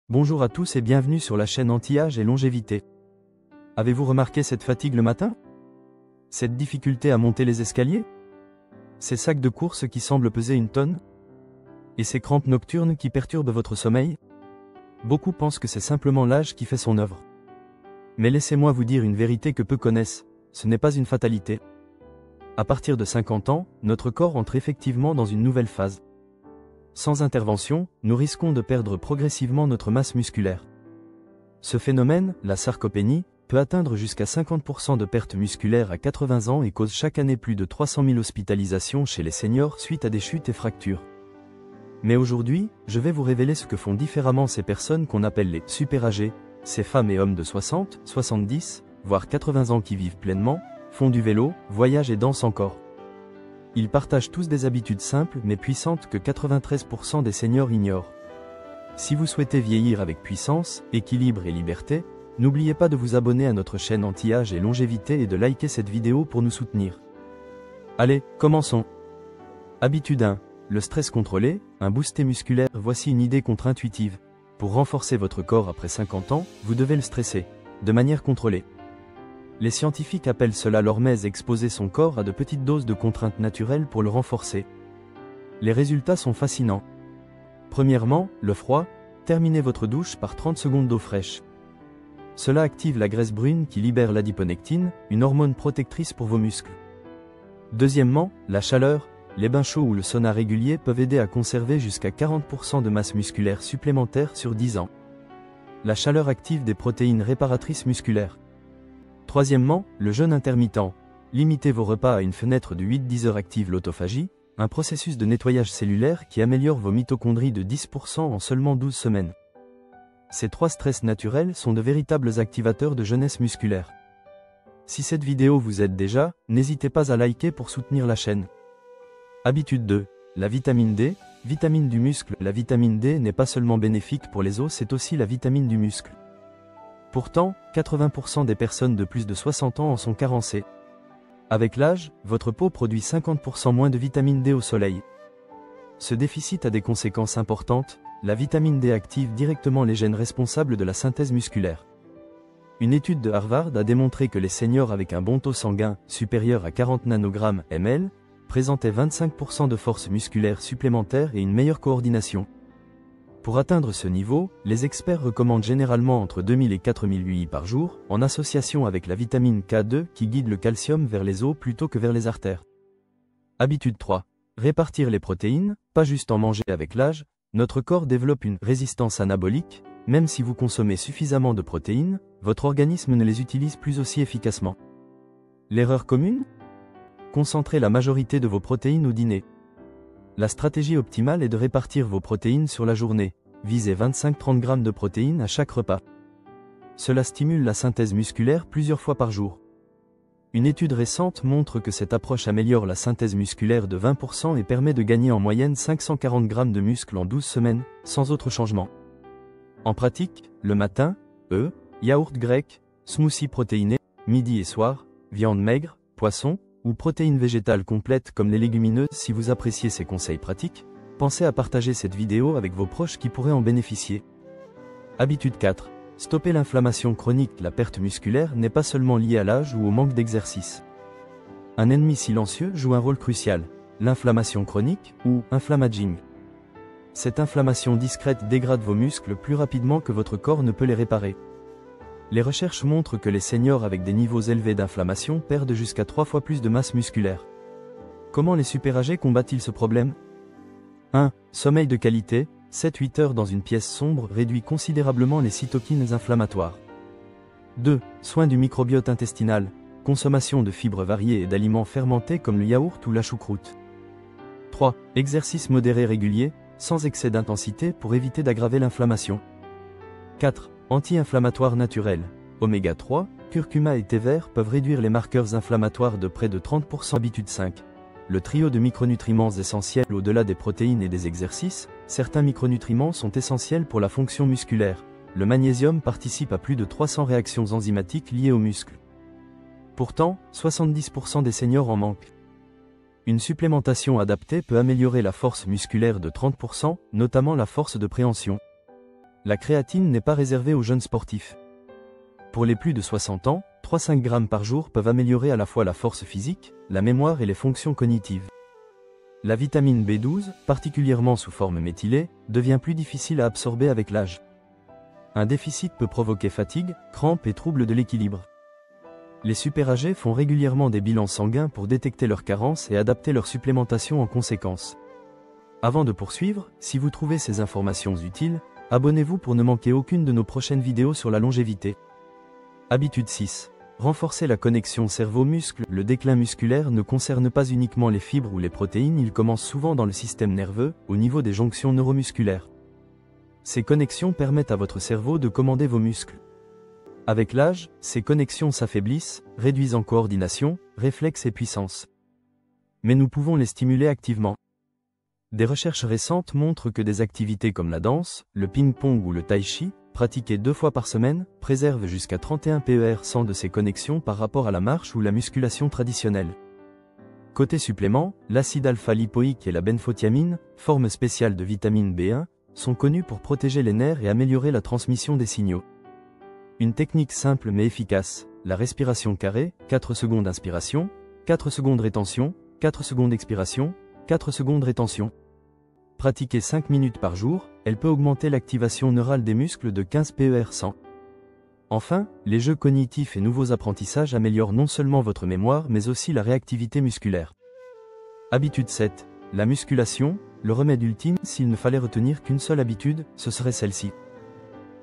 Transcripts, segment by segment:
Bonjour à tous et bienvenue sur la chaîne Anti-Âge et Longévité. Avez-vous remarqué cette fatigue le matin? Cette difficulté à monter les escaliers? Ces sacs de course qui semblent peser une tonne? Et ces crampes nocturnes qui perturbent votre sommeil? Beaucoup pensent que c'est simplement l'âge qui fait son œuvre. Mais laissez-moi vous dire une vérité que peu connaissent, ce n'est pas une fatalité. À partir de 50 ans, notre corps entre effectivement dans une nouvelle phase. Sans intervention, nous risquons de perdre progressivement notre masse musculaire. Ce phénomène, la sarcopénie, peut atteindre jusqu'à 50% de perte musculaire à 80 ans et cause chaque année plus de 300 000 hospitalisations chez les seniors suite à des chutes et fractures. Mais aujourd'hui, je vais vous révéler ce que font différemment ces personnes qu'on appelle les super âgés, ces femmes et hommes de 60, 70, voire 80 ans qui vivent pleinement, font du vélo, voyagent et dansent encore. Ils partagent tous des habitudes simples mais puissantes que 93% des seniors ignorent. Si vous souhaitez vieillir avec puissance, équilibre et liberté, n'oubliez pas de vous abonner à notre chaîne Anti-Âge et Longévité et de liker cette vidéo pour nous soutenir. Allez, commençons. Habitude 1. Le stress contrôlé, un boosté musculaire. Voici une idée contre-intuitive. Pour renforcer votre corps après 50 ans, vous devez le stresser, de manière contrôlée. Les scientifiques appellent cela l'hormèse, exposer son corps à de petites doses de contraintes naturelles pour le renforcer. Les résultats sont fascinants. Premièrement, le froid, terminez votre douche par 30 secondes d'eau fraîche. Cela active la graisse brune qui libère l'adiponectine, une hormone protectrice pour vos muscles. Deuxièmement, la chaleur, les bains chauds ou le sauna régulier peuvent aider à conserver jusqu'à 40% de masse musculaire supplémentaire sur 10 ans. La chaleur active des protéines réparatrices musculaires. Troisièmement, le jeûne intermittent. Limitez vos repas à une fenêtre de 8-10 heures. Active l'autophagie, un processus de nettoyage cellulaire qui améliore vos mitochondries de 10% en seulement 12 semaines. Ces trois stress naturels sont de véritables activateurs de jeunesse musculaire. Si cette vidéo vous aide déjà, n'hésitez pas à liker pour soutenir la chaîne. Habitude 2. La vitamine D, vitamine du muscle. La vitamine D n'est pas seulement bénéfique pour les os, c'est aussi la vitamine du muscle. Pourtant, 80% des personnes de plus de 60 ans en sont carencées. Avec l'âge, votre peau produit 50% moins de vitamine D au soleil. Ce déficit a des conséquences importantes. La vitamine D active directement les gènes responsables de la synthèse musculaire. Une étude de Harvard a démontré que les seniors avec un bon taux sanguin, supérieur à 40 nanogrammes ml, présentaient 25% de force musculaire supplémentaire et une meilleure coordination. Pour atteindre ce niveau, les experts recommandent généralement entre 2000 et 4000 UI par jour, en association avec la vitamine K2 qui guide le calcium vers les os plutôt que vers les artères. Habitude 3. Répartir les protéines, pas juste en manger. Avec l'âge, notre corps développe une résistance anabolique, même si vous consommez suffisamment de protéines, votre organisme ne les utilise plus aussi efficacement. L'erreur commune? Concentrer la majorité de vos protéines au dîner. La stratégie optimale est de répartir vos protéines sur la journée. Visez 25-30 grammes de protéines à chaque repas. Cela stimule la synthèse musculaire plusieurs fois par jour. Une étude récente montre que cette approche améliore la synthèse musculaire de 20% et permet de gagner en moyenne 540 grammes de muscle en 12 semaines, sans autre changement. En pratique, le matin, yaourt grec, smoothie protéiné, midi et soir, viande maigre, poisson, ou protéines végétales complètes comme les légumineuses. Si vous appréciez ces conseils pratiques, pensez à partager cette vidéo avec vos proches qui pourraient en bénéficier. Habitude 4. Stopper l'inflammation chronique. La perte musculaire n'est pas seulement liée à l'âge ou au manque d'exercice. Un ennemi silencieux joue un rôle crucial, l'inflammation chronique ou inflammaging. Cette inflammation discrète dégrade vos muscles plus rapidement que votre corps ne peut les réparer. Les recherches montrent que les seniors avec des niveaux élevés d'inflammation perdent jusqu'à 3 fois plus de masse musculaire. Comment les super âgés combattent-ils ce problème? 1. Sommeil de qualité, 7-8 heures dans une pièce sombre réduit considérablement les cytokines inflammatoires. 2. Soins du microbiote intestinal, consommation de fibres variées et d'aliments fermentés comme le yaourt ou la choucroute. 3. Exercice modéré régulier, sans excès d'intensité pour éviter d'aggraver l'inflammation. 4. Anti-inflammatoires naturels, oméga 3, curcuma et thé vert peuvent réduire les marqueurs inflammatoires de près de 30%. Habitude 5. Le trio de micronutriments essentiels. Au-delà des protéines et des exercices, certains micronutriments sont essentiels pour la fonction musculaire. Le magnésium participe à plus de 300 réactions enzymatiques liées aux muscles. Pourtant, 70% des seniors en manquent. Une supplémentation adaptée peut améliorer la force musculaire de 30%, notamment la force de préhension. La créatine n'est pas réservée aux jeunes sportifs. Pour les plus de 60 ans, 3-5 grammes par jour peuvent améliorer à la fois la force physique, la mémoire et les fonctions cognitives. La vitamine B12, particulièrement sous forme méthylée, devient plus difficile à absorber avec l'âge. Un déficit peut provoquer fatigue, crampes et troubles de l'équilibre. Les super-âgés font régulièrement des bilans sanguins pour détecter leurs carences et adapter leur supplémentation en conséquence. Avant de poursuivre, si vous trouvez ces informations utiles, abonnez-vous pour ne manquer aucune de nos prochaines vidéos sur la longévité. Habitude 6. Renforcer la connexion cerveau-muscle. Le déclin musculaire ne concerne pas uniquement les fibres ou les protéines, il commence souvent dans le système nerveux, au niveau des jonctions neuromusculaires. Ces connexions permettent à votre cerveau de commander vos muscles. Avec l'âge, ces connexions s'affaiblissent, réduisent en coordination, réflexes et puissance. Mais nous pouvons les stimuler activement. Des recherches récentes montrent que des activités comme la danse, le ping-pong ou le tai chi, pratiquées 2 fois par semaine, préservent jusqu'à 31 PER100 de ces connexions par rapport à la marche ou la musculation traditionnelle. Côté supplément, l'acide alpha-lipoïque et la benphotiamine, forme spéciale de vitamine B1, sont connus pour protéger les nerfs et améliorer la transmission des signaux. Une technique simple mais efficace, la respiration carrée, 4 secondes inspiration, 4 secondes rétention, 4 secondes expiration, 4 secondes rétention. Pratiquée 5 minutes par jour, elle peut augmenter l'activation neurale des muscles de 15 PER100. Enfin, les jeux cognitifs et nouveaux apprentissages améliorent non seulement votre mémoire mais aussi la réactivité musculaire. Habitude 7. La musculation, le remède ultime. S'il ne fallait retenir qu'une seule habitude, ce serait celle-ci.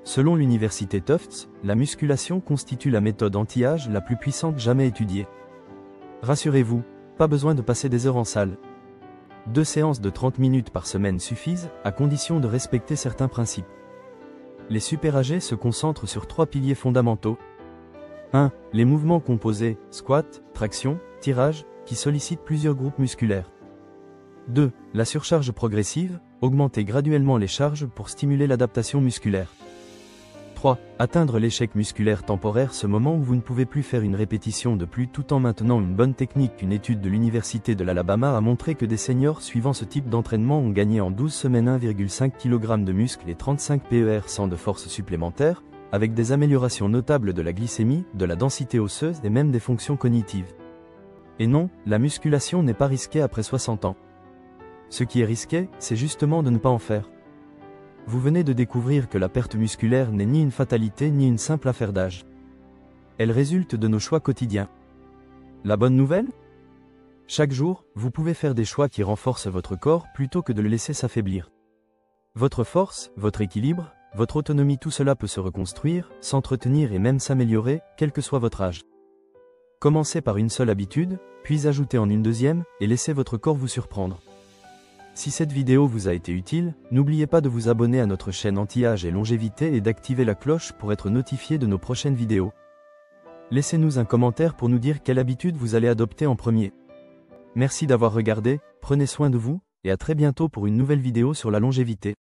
Selon l'université Tufts, la musculation constitue la méthode anti-âge la plus puissante jamais étudiée. Rassurez-vous, pas besoin de passer des heures en salle. 2 séances de 30 minutes par semaine suffisent, à condition de respecter certains principes. Les super-âgés se concentrent sur 3 piliers fondamentaux. 1. Les mouvements composés, squat, traction, tirage, qui sollicitent plusieurs groupes musculaires. 2. La surcharge progressive, augmenter graduellement les charges pour stimuler l'adaptation musculaire. 3. Atteindre l'échec musculaire temporaire, ce moment où vous ne pouvez plus faire une répétition de plus tout en maintenant une bonne technique. Une étude de l'université de l'Alabama a montré que des seniors suivant ce type d'entraînement ont gagné en 12 semaines 1,5 kg de muscle et 35 PER100 de force supplémentaire, avec des améliorations notables de la glycémie, de la densité osseuse et même des fonctions cognitives. Et non, la musculation n'est pas risquée après 60 ans. Ce qui est risqué, c'est justement de ne pas en faire. Vous venez de découvrir que la perte musculaire n'est ni une fatalité ni une simple affaire d'âge. Elle résulte de nos choix quotidiens. La bonne nouvelle ? Chaque jour, vous pouvez faire des choix qui renforcent votre corps plutôt que de le laisser s'affaiblir. Votre force, votre équilibre, votre autonomie, tout cela peut se reconstruire, s'entretenir et même s'améliorer, quel que soit votre âge. Commencez par une seule habitude, puis ajoutez en une deuxième, et laissez votre corps vous surprendre. Si cette vidéo vous a été utile, n'oubliez pas de vous abonner à notre chaîne Anti-Âge et Longévité et d'activer la cloche pour être notifié de nos prochaines vidéos. Laissez-nous un commentaire pour nous dire quelle habitude vous allez adopter en premier. Merci d'avoir regardé, prenez soin de vous, et à très bientôt pour une nouvelle vidéo sur la longévité.